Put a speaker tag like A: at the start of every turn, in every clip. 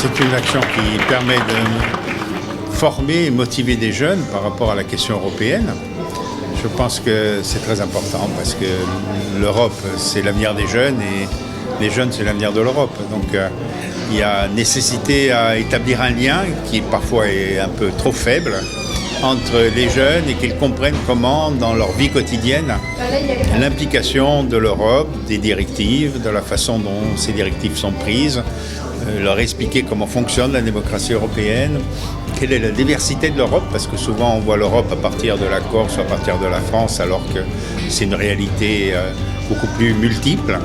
A: C'est une action qui permet de former et motiver des jeunes par rapport à la question européenne. Je pense que c'est très important parce que l'Europe, c'est l'avenir des jeunes et les jeunes, c'est l'avenir de l'Europe. Donc il y a nécessité à établir un lien qui parfois est un peu trop faible entre les jeunes et qu'ils comprennent comment, dans leur vie quotidienne, l'implication de l'Europe, des directives, de la façon dont ces directives sont prises, leur expliquer comment fonctionne la démocratie européenne, quelle est la diversité de l'Europe, parce que souvent on voit l'Europe à partir de la Corse ou à partir de la France, alors que c'est une réalité beaucoup plus multiple.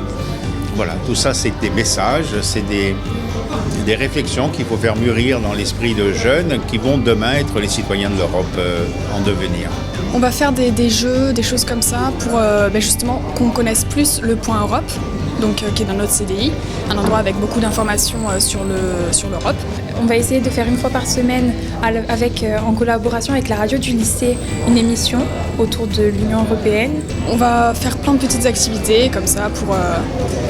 A: Voilà, tout ça c'est des messages, c'est des réflexions qu'il faut faire mûrir dans l'esprit de jeunes qui vont demain être les citoyens de l'Europe en devenir.
B: On va faire des jeux, des choses comme ça pour justement qu'on connaisse plus le point Europe, donc qui est dans notre CDI, un endroit avec beaucoup d'informations sur l'Europe.
C: On va essayer de faire une fois par semaine, en collaboration avec la radio du lycée, une émission autour de l'Union européenne.
B: On va faire plein de petites activités comme ça pour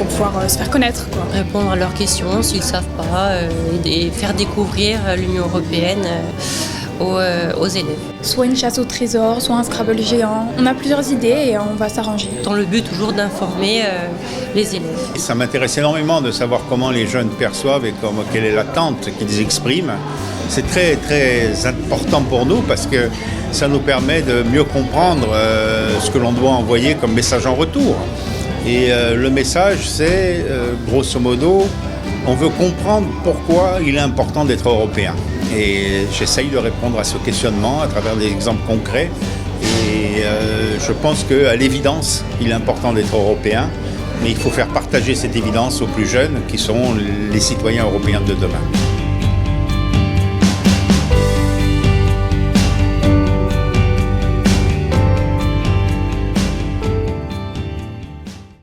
B: pouvoir se faire connaître, quoi.
D: Répondre à leurs questions s'ils ne savent pas et faire découvrir l'Union européenne aux élèves.
C: Soit une chasse au trésor, soit un Scrabble géant. On a plusieurs idées et on va s'arranger.
D: Dans le but toujours d'informer les élèves.
A: Ça m'intéresse énormément de savoir comment les jeunes perçoivent et quelle est l'attente qu'ils expriment. C'est très très important pour nous parce que ça nous permet de mieux comprendre ce que l'on doit envoyer comme message en retour. Et le message, c'est grosso modo, on veut comprendre pourquoi il est important d'être européen. Et j'essaye de répondre à ce questionnement à travers des exemples concrets. Et je pense qu'à l'évidence, il est important d'être européen, mais il faut faire partager cette évidence aux plus jeunes qui sont les citoyens européens de demain.